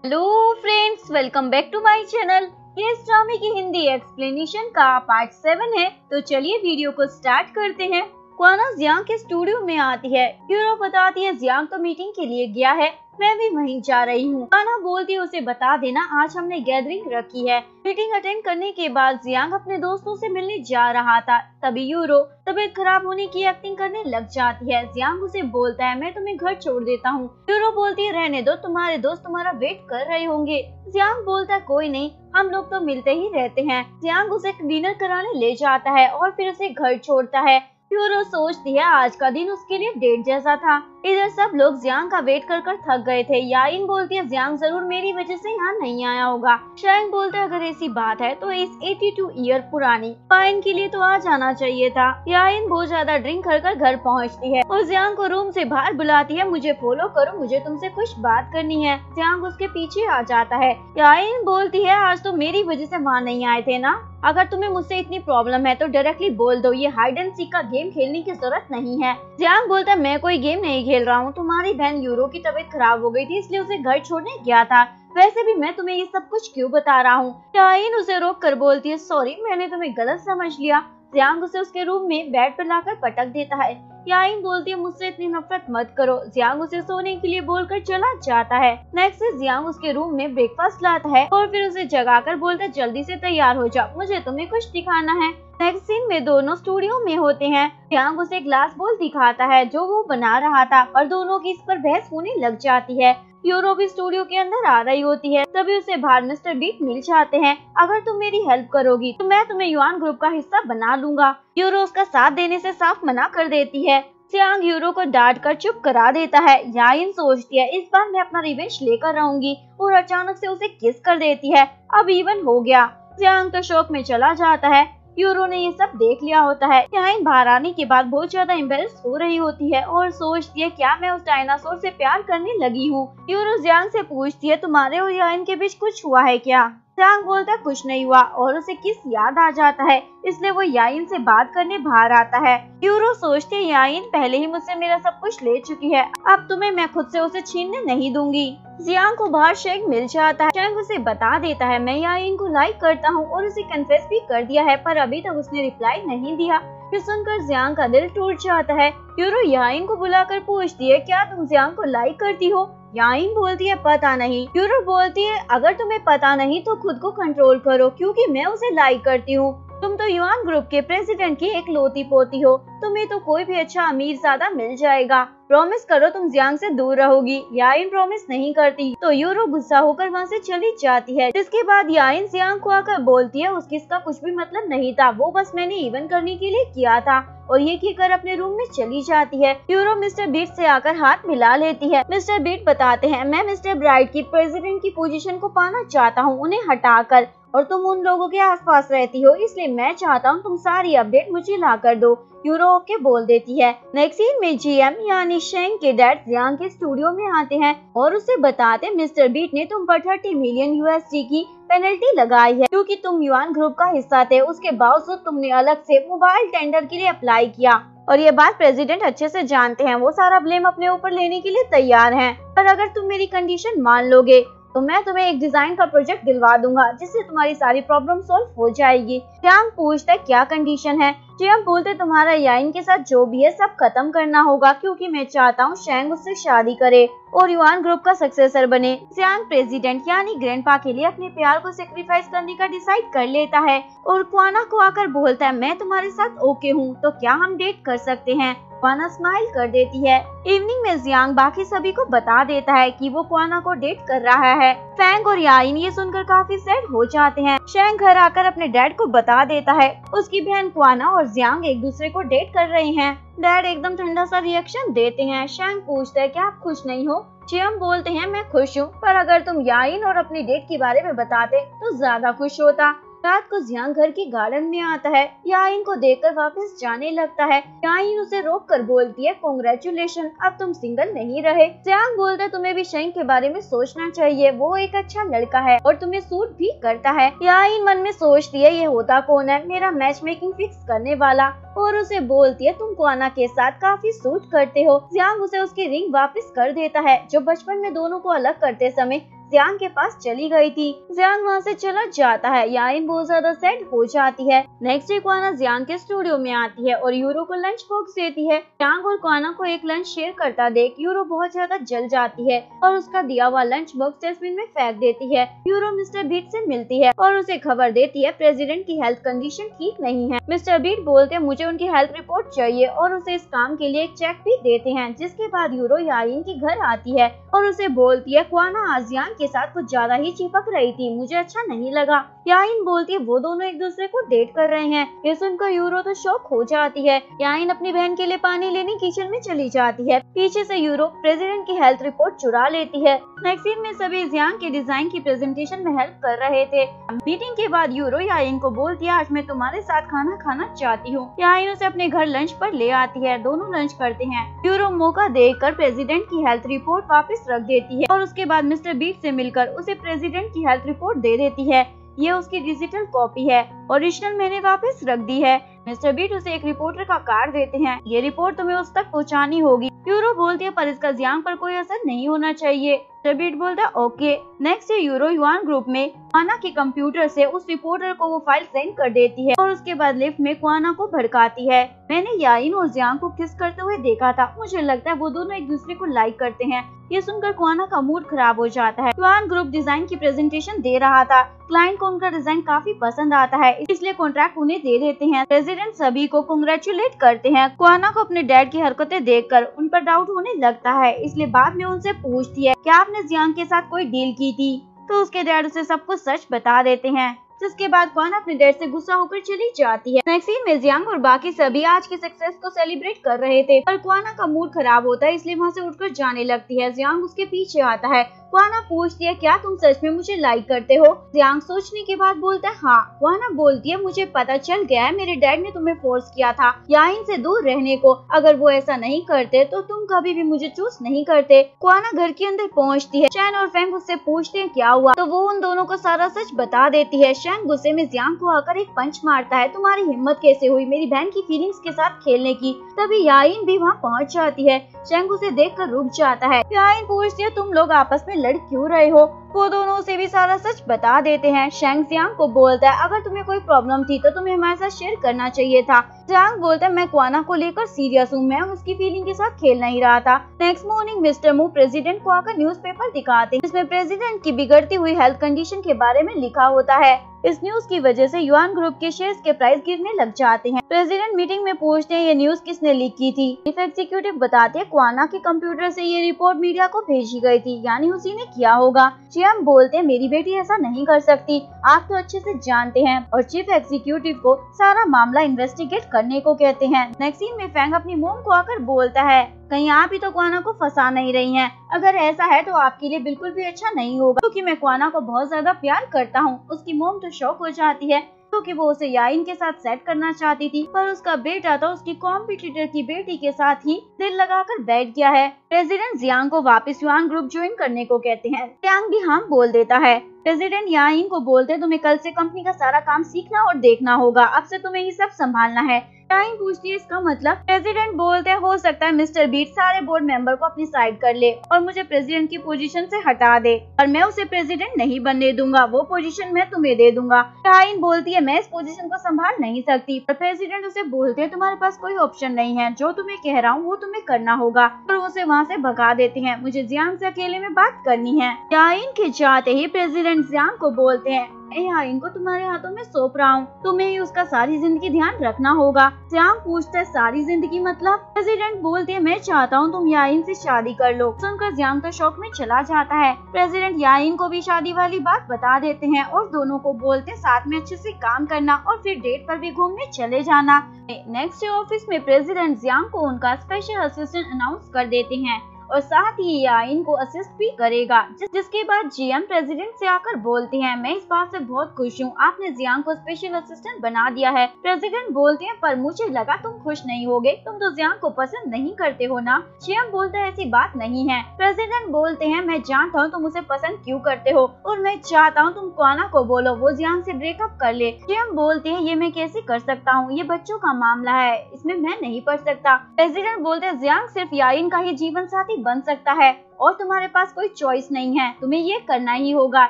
Hello friends, welcome back to my channel. ये इस ड्रामे की हिंदी एक्सप्लेनेशन का पार्ट 7 है। तो चलिए वीडियो को स्टार्ट करते हैं। क्वाना जियांग के स्टूडियो में आती है। यूरो बताती है जियांग तो मीटिंग के लिए गया है, मैं भी वहीं जा रही हूँ। क्वाना बोलती है उसे बता देना आज हमने गैदरिंग रखी है। मीटिंग अटेंड करने के बाद जियांग अपने दोस्तों से मिलने जा रहा था, तभी यूरो तबीयत खराब होने की एक्टिंग करने लग जाती है। जियांग उसे बोलता है मैं तुम्हें घर छोड़ देता हूँ। यूरो बोलती है रहने दो, तुम्हारे दोस्त तुम्हारा वेट कर रहे होंगे। जियांग बोलता है कोई नहीं, हम लोग तो मिलते ही रहते हैं। जियांग उसे डिनर कराने ले जाता है और फिर उसे घर छोड़ता है। यूरो सोचती है आज का दिन उसके लिए डेट जैसा था। इधर सब लोग जियांग का वेट कर कर थक गए थे। याइन बोलती है जियांग जरूर मेरी वजह से यहाँ नहीं आया होगा। शैंग बोलता है अगर ऐसी बात है तो इस 82 ईयर पुरानी पाइन के लिए तो आ जाना चाहिए था। याइन बहुत ज्यादा ड्रिंक कर घर पहुँचती है और जियांग को रूम से बाहर बुलाती है, मुझे फॉलो करो, मुझे तुमसे कुछ बात करनी है। जियांग उसके पीछे आ जाता है। याइन बोलती है आज तो मेरी वजह से वहाँ नहीं आए थे ना, अगर तुम्हें मुझसे इतनी प्रॉब्लम है तो डायरेक्टली बोल दो, ये हाइड एंड सीक का गेम खेलने की जरूरत नहीं है। जियांग बोलता है मैं कोई गेम नहीं खेल रहा हूँ, तुम्हारी बहन यूरो की तबीयत खराब हो गई थी इसलिए उसे घर छोड़ने गया था, वैसे भी मैं तुम्हें ये सब कुछ क्यों बता रहा हूँ। याइन उसे रोक कर बोलती है सॉरी मैंने तुम्हें गलत समझ लिया। जियांग उसे उसके रूम में बेड पर लाकर पटक देता है। याइन बोलती है मुझसे इतनी नफरत मत करो। जियांग उसे सोने के लिए बोलकर चला जाता है। नेक्स्ट से जियांग उसके रूम में ब्रेकफास्ट लाता है और फिर उसे जगाकर बोलता है जल्दी से तैयार हो जा, मुझे तुम्हें कुछ दिखाना है। नेक्स्ट सीन में दोनों स्टूडियो में होते हैं। जियांग उसे ग्लास बॉल दिखाता है जो वो बना रहा था और दोनों की इस पर बहस होने लग जाती है। यूरो भी स्टूडियो के अंदर आ रही होती है, तभी उसे बाहर मिस्टर बीट मिल जाते हैं। अगर तुम मेरी हेल्प करोगी तो मैं तुम्हें युआन ग्रुप का हिस्सा बना लूंगा। यूरो उसका साथ देने से साफ मना कर देती है। जियांग यूरो को डांट कर चुप करा देता है। याइन सोचती है इस बार मैं अपना रिवेंज लेकर रहूंगी और अचानक से उसे किस कर देती है। अब इवन हो गया। जियांग तो शौक में चला जाता है। यूरो ने ये सब देख लिया होता है। याइन बाहर आने के बाद बहुत ज्यादा एम्बेरस हो रही होती है और सोचती है क्या मैं उस डायनासोर से प्यार करने लगी हूँ। यूरो जियांग से पूछती है तुम्हारे और याइन के बीच कुछ हुआ है क्या। जियांग बोलता है कुछ नहीं हुआ और उसे किस याद आ जाता है, इसलिए वो याइन से बात करने बाहर आता है। यूरो सोचती है याइन पहले ही मुझसे मेरा सब कुछ ले चुकी है, अब तुम्हें मैं खुद से उसे छीनने नहीं दूंगी। जियांग को बाहर शेंग मिल जाता है। शेंग उसे बता देता है मैं याइन को लाइक करता हूँ और उसे कन्फेस भी कर दिया है, पर अभी तक उसने रिप्लाई नहीं दिया। ये सुनकर जियांग का दिल टूट जाता है। यूरो याइन को बुलाकर पूछती है क्या तुम जियांग को लाइक करती हो। याइन बोलती है पता नहीं। यूरो बोलती है अगर तुम्हें पता नहीं तो खुद को कंट्रोल करो क्योंकि मैं उसे लाइक करती हूँ। तुम तो युआन ग्रुप के प्रेसिडेंट की एक लौती पोती हो, तुम्हें तो कोई भी अच्छा अमीर ज़्यादा मिल जाएगा। प्रॉमिस करो तुम जियांग से दूर रहोगी। याइन प्रॉमिस नहीं करती तो यूरो गुस्सा होकर वहाँ से चली जाती है। जिसके बाद याइन जियांग को आकर बोलती है उसकी इसका कुछ भी मतलब नहीं था, वो बस मैंने इवन करने के लिए किया था, और ये कहकर अपने रूम में चली जाती है। यूरो मिस्टर बीट से आकर हाथ मिला लेती है। मिस्टर बीट बताते हैं मैं मिस्टर ब्राइट की प्रेसिडेंट की पोजीशन को पाना चाहता हूँ उन्हें हटाकर, और तुम उन लोगों के आसपास रहती हो इसलिए मैं चाहता हूँ तुम सारी अपडेट मुझे ला कर दो। यूरो ओके बोल देती है। नेक्स्ट सीन में जीएम यानी शेंग के डैड जियांग के स्टूडियो में आते हैं और उसे बताते मिस्टर बीट ने तुम पर 30 मिलियन यूएसडी की पेनल्टी लगाई है क्योंकि तुम युआन ग्रुप का हिस्सा थे, उसके बावजूद तुमने अलग से मोबाइल टेंडर के लिए अप्लाई किया, और ये बात प्रेसिडेंट अच्छे से जानते हैं, वो सारा ब्लेम अपने ऊपर लेने के लिए तैयार हैं। पर अगर तुम मेरी कंडीशन मान लोगे तो मैं तुम्हें एक डिजाइन का प्रोजेक्ट दिलवा दूंगा जिससे तुम्हारी सारी प्रॉब्लम सॉल्व हो जाएगी। जियांग पूछता है क्या कंडीशन है। जियांग बोलते तुम्हारा याइन के साथ जो भी है सब खत्म करना होगा क्योंकि मैं चाहता हूँ शेंग उससे शादी करे और युआन ग्रुप का सक्सेसर बने। जियांग प्रेसिडेंट यानी ग्रैंडपा के लिए अपने प्यार को सेक्रीफाइस करने का डिसाइड कर लेता है और क्वाना को आकर बोलता है मैं तुम्हारे साथ ओके हूँ तो क्या हम डेट कर सकते हैं। क्वाना स्माइल कर देती है। इवनिंग में जियांग बाकी सभी को बता देता है कि वो क्वाना को डेट कर रहा है। फैंग और याइन ये सुनकर काफी सैड हो जाते हैं। शेंग घर आकर अपने डैड को बता देता है उसकी बहन क्वाना और जियांग एक दूसरे को डेट कर रहे हैं। डैड एकदम ठंडा सा रिएक्शन देते हैं। शेंग पूछता है क्या आप खुश नहीं हो। जियांग बोलते हैं मैं खुश हूँ, पर अगर तुम याइन और अपनी डेट के बारे में बताते तो ज्यादा खुश होता। रात को जियांग घर के गार्डन में आता है। याइन को देखकर वापस जाने लगता है। याइन उसे रोक कर बोलती है कांग्रेचुलेशन, अब तुम सिंगल नहीं रहे। जियांग बोलता है तुम्हें भी शेंग के बारे में सोचना चाहिए, वो एक अच्छा लड़का है और तुम्हें सूट भी करता है। याइन मन में सोचती है ये होता कौन है मेरा मैच मेकिंग फिक्स करने वाला, और उसे बोलती है तुम क्वाना के साथ काफी सूट करते हो। जियांग उसे उसकी रिंग वापस कर देता है जो बचपन में दोनों को अलग करते समय जियांग के पास चली गई थी। जियांग वहाँ से चला जाता है। याइन बहुत ज्यादा सैड हो जाती है। नेक्स्ट डे क्वाना जियांग के स्टूडियो में आती है और यूरो को लंच बॉक्स देती है। जियांग और क्वाना को एक लंच शेयर करता देख यूरो बहुत ज्यादा जल जाती है और उसका दिया हुआ लंच बॉक्स डस्टबिन में फेंक देती है। यूरो मिस्टर बीट से मिलती है और उसे खबर देती है प्रेसिडेंट की हेल्थ कंडीशन ठीक नहीं है। मिस्टर बीट बोलते हैं मुझे उनकी हेल्थ रिपोर्ट चाहिए और उसे इस काम के लिए एक चेक भी देते हैं। जिसके बाद यूरो याइन के घर आती है और उसे बोलती है क्वाना आज जियांग के साथ कुछ ज्यादा ही चिपक रही थी, मुझे अच्छा नहीं लगा। याइन बोलती है वो दोनों एक दूसरे को डेट कर रहे हैं। ये सुनकर यूरो तो शॉक हो जाती है। याइन अपनी बहन के लिए पानी लेने किचन में चली जाती है। पीछे से यूरो प्रेसिडेंट की हेल्थ रिपोर्ट चुरा लेती है। नेक्स्ट सीन में सभी जियांग के डिजाइन की प्रेजेंटेशन में हेल्प कर रहे थे। मीटिंग के बाद यूरो याइन को बोलती है आज मैं तुम्हारे साथ खाना खाना चाहती हूँ। याइन उसे अपने घर लंच पर ले आती है। दोनों लंच करते हैं। यूरो मौका देखकर प्रेसिडेंट की हेल्थ रिपोर्ट वापस रख देती है और उसके बाद मिस्टर बीट से मिलकर उसे प्रेसिडेंट की हेल्थ रिपोर्ट दे देती है। ये उसकी डिजिटल कॉपी है, ओरिजिनल मैंने वापस रख दी है। मिस्टर बीट उसे एक रिपोर्टर का कार्ड देते हैं। ये रिपोर्ट तुम्हें उस तक पहुंचानी होगी। यूरो बोलती है पर इसका जियांग पर कोई असर नहीं होना चाहिए। मिस्टर बीट बोलता है okay. Next day euro yuan group में क्वाना के कंप्यूटर से उस रिपोर्टर को वो फाइल सेंड कर देती है और उसके बाद लिफ्ट में क्वाना को भड़काती है। मैंने याइन और जियांग को किस करते हुए देखा था, मुझे लगता है वो दोनों एक दूसरे को लाइक करते हैं। ये सुनकर क्वाना का मूड खराब हो जाता है। युआन ग्रुप डिजाइन की प्रेजेंटेशन दे रहा था। क्लाइंट को उनका डिजाइन काफी पसंद आता है इसलिए कॉन्ट्रैक्ट उन्हें दे देते हैं। प्रेसिडेंट सभी को कांग्रेचुलेट करते हैं। क्वाना को अपने डैड की हरकतें देखकर उन पर डाउट होने लगता है इसलिए बाद में उनसे पूछती है क्या आपने जियांग के साथ कोई डील की थी, तो उसके डैड उसे सब कुछ सच बता देते हैं। जिसके बाद क्वाना अपने डैड से गुस्सा होकर चली जाती है। नेक्स्ट सीन में जियांग और बाकी सभी आज की सक्सेस को सेलिब्रेट कर रहे थे पर क्वाना का मूड खराब होता है इसलिए वहाँ से उठकर जाने लगती है। जियांग उसके पीछे आता है। क्वाना पूछती है क्या तुम सच में मुझे लाइक करते हो? जियांग सोचने के बाद बोलता है हाँ। क्वाना बोलती है मुझे पता चल गया है मेरे डैड ने तुम्हें फोर्स किया था याइन से दूर रहने को। अगर वो ऐसा नहीं करते तो तुम कभी भी मुझे चूज नहीं करते। क्वाना घर के अंदर पहुँचती है। शैन और फेंग उससे पूछते हैं क्या हुआ, तो वो उन दोनों को सारा सच बता देती है। शैन गुस्से में जियांग को आकर एक पंच मारता है। तुम्हारी हिम्मत कैसे हुई मेरी बहन की फीलिंग्स के साथ खेलने की? तभी याइन भी वहाँ पहुँच जाती है। शैंग उसे देखकर रुक जाता है। याइन पूछती है तुम लोग आपस में लड़ क्यों रहे हो? वो दोनों उसे भी सारा सच बता देते हैं। शैंग जियांग को बोलता है अगर तुम्हें कोई प्रॉब्लम थी तो तुम्हें हमारे साथ शेयर करना चाहिए था। जियांग बोलता है मैं क्वाना को लेकर सीरियस हूँ, मैं उसकी फीलिंग के साथ खेल नहीं रहा था। नेक्स्ट मॉर्निंग मिस्टर मू प्रेसिडेंट को आकर न्यूज़पेपर दिखाते हैं जिसमें प्रेसिडेंट की बिगड़ती हुई हेल्थ कंडीशन के बारे में लिखा होता है। इस न्यूज की वजह से युआन ग्रुप के शेयर्स के प्राइस गिरने लग जाते हैं। प्रेसिडेंट मीटिंग में पूछते हैं ये न्यूज किसने लीक की थी। चीफ एग्जीक्यूटिव बताते हैं क्वाना के कंप्यूटर से ये रिपोर्ट मीडिया को भेजी गई थी, यानी उसी ने किया होगा। जीएम बोलते हैं मेरी बेटी ऐसा नहीं कर सकती, आप तो अच्छे से जानते हैं, और चीफ एग्जीक्यूटिव को सारा मामला इन्वेस्टिगेट करने को कहते हैं। नेक्स्ट सीन में फैंग अपनी मोम को आकर बोलता है कहीं आप ही तो क्वाना को फंसा नहीं रही हैं। अगर ऐसा है तो आपके लिए बिल्कुल भी अच्छा नहीं होगा, क्योंकि मैं क्वाना को बहुत ज्यादा प्यार करता हूँ। उसकी मोम तो शॉक हो जाती है क्योंकि वो उसे याइन के साथ सेट करना चाहती थी, पर उसका बेटा तो उसकी कॉम्पिटिटर की बेटी के साथ ही दिल लगाकर बैठ गया है। प्रेसिडेंट जियांग को वापस युआन ग्रुप ज्वाइन करने को कहते हैं। जियांग भी हाँ बोल देता है। प्रेसिडेंट याइन को बोलते हैं तुम्हें कल से कंपनी का सारा काम सीखना और देखना होगा, अब से तुम्हें ये सब संभालना है। याइन पूछती है इसका मतलब? प्रेसिडेंट बोलते हैं हो सकता है मिस्टर बीट सारे बोर्ड मेंबर को अपनी साइड कर ले और मुझे प्रेसिडेंट की पोजीशन से हटा दे, और मैं उसे प्रेसिडेंट नहीं बनने दूंगा, वो पोजीशन मैं तुम्हें दे दूंगा। याइन बोलती है मैं इस पोजीशन को संभाल नहीं सकती, पर प्रेसिडेंट उसे बोलते हैं तुम्हारे पास कोई ऑप्शन नहीं है, जो तुम्हें कह रहा हूँ वो तुम्हें करना होगा, और उसे वहाँ से भगा देते हैं। मुझे जियांग से अकेले में बात करनी है। याइन के जाते ही प्रेसिडेंट जियांग को बोलते हैं याइन को तुम्हारे हाथों में सौंप रहा हूँ, तुम्हें ही उसका सारी जिंदगी ध्यान रखना होगा। जियांग पूछता है सारी जिंदगी मतलब? प्रेसिडेंट बोलते हैं मैं चाहता हूँ तुम याइन से शादी कर लो। सुनकर जियांग तो शौक में चला जाता है। प्रेसिडेंट याइन को भी शादी वाली बात बता देते हैं और दोनों को बोलते हैं साथ में अच्छे से काम करना और फिर डेट पर भी घूमने चले जाना। नेक्स्ट डे ऑफिस में प्रेसिडेंट जियांग को उनका स्पेशल असिस्टेंट अनाउंस कर देते हैं और साथ ही याइन को असिस्ट भी करेगा। जिसके बाद जीएम प्रेसिडेंट से आकर बोलते हैं मैं इस बात से बहुत खुश हूँ, आपने जियांग को स्पेशल असिस्टेंट बना दिया है। प्रेसिडेंट बोलते हैं पर मुझे लगा तुम खुश नहीं होगे, तुम तो जियांग को पसंद नहीं करते हो ना। जीएम बोलते हैं ऐसी बात नहीं है। प्रेसिडेंट बोलते हैं मैं जानता हूँ तुम उसे पसंद क्यों करते हो, और मैं चाहता हूँ तुम क्वाना को बोलो वो जियांग से ब्रेकअप कर ले। जीएम बोलते हैं ये मैं कैसे कर सकता हूँ, ये बच्चों का मामला है, इसमें मैं नहीं पढ़ सकता। प्रेसिडेंट बोलते हैं जियांग सिर्फ याइन का ही जीवन साथी बन सकता है। और तुम्हारे पास कोई चॉइस नहीं है, तुम्हें ये करना ही होगा,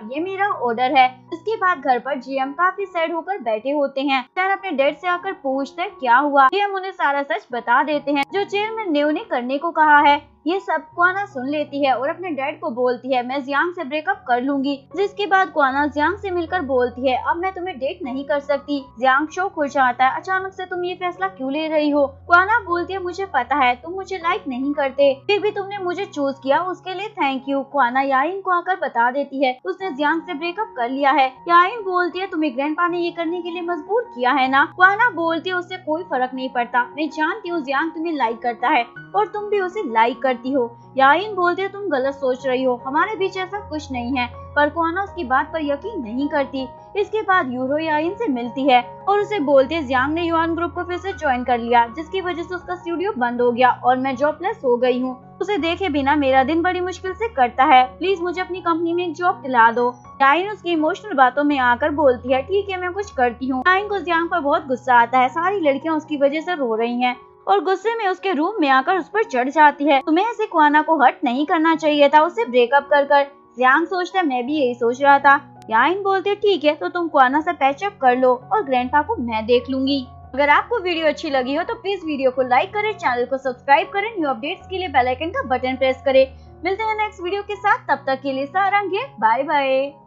ये मेरा ऑर्डर है। इसके बाद घर पर जीएम काफी सैड होकर बैठे होते हैं। चैन अपने डैड से आकर पूछते हैं क्या हुआ। जीएम उन्हें सारा सच बता देते हैं जो चेयरमैन ने उन्हें करने को कहा है। ये सब क्वाना सुन लेती है और अपने डैड को बोलती है मैं जियांग से ब्रेकअप कर लूंगी। जिसके बाद क्वाना जियांग से मिलकर बोलती है अब मैं तुम्हें डेट नहीं कर सकती। जियांग शॉक हो जाता है, अचानक से तुम ये फैसला क्यों ले रही हो। क्वाना बोलती है मुझे पता है तुम मुझे लाइक नहीं करते, फिर भी तुमने मुझे चूज किया, उसके लिए थैंक यू। क्वाना याइन को आकर बता देती है उसने जियांग से ब्रेकअप कर लिया है। याइन बोलती है तुम्हें ग्रैंडपा ने ये करने के लिए मजबूर किया है ना। क्वाना बोलती है उससे कोई फर्क नहीं पड़ता, मैं जानती हूँ जियांग तुम्हें लाइक करता है और तुम भी उसे लाइक करती हो। याइन बोलती है तुम गलत सोच रही हो, हमारे बीच ऐसा कुछ नहीं है। पर क्वाना उसकी बात पर यकीन नहीं करती। इसके बाद यूरो याइन से मिलती है और उसे बोलती है जियांग ने युआन ग्रुप को फिर से ज्वाइन कर लिया, जिसकी वजह से उसका स्टूडियो बंद हो गया और मैं जॉबलेस हो गई हूँ। उसे देखे बिना मेरा दिन बड़ी मुश्किल से कटता है, प्लीज मुझे अपनी कंपनी में एक जॉब दिला दो। याइन उसकी इमोशनल बातों में आकर बोलती है ठीक है मैं कुछ करती हूँ। याइन को जियांग पर बहुत गुस्सा आता है, सारी लड़कियाँ उसकी वजह से रो रही है और गुस्से में उसके रूम में आकर उस पर चढ़ जाती है। तुम्हें ऐसे क्वाना को हर्ट नहीं करना चाहिए था, उससे ब्रेकअप कर। जियांग सोचता है मैं भी यही सोच रहा था। याइन बोलते है ठीक है तो तुम क्वाना से पैचअप कर लो और ग्रैंडपा को मैं देख लूंगी। अगर आपको वीडियो अच्छी लगी हो तो प्लीज वीडियो को लाइक करें, चैनल को सब्सक्राइब करें, न्यू अपडेट्स के लिए बेल आइकन का बटन प्रेस करें। मिलते हैं नेक्स्ट वीडियो के साथ, तब तक के लिए सारंगे, बाय बाय।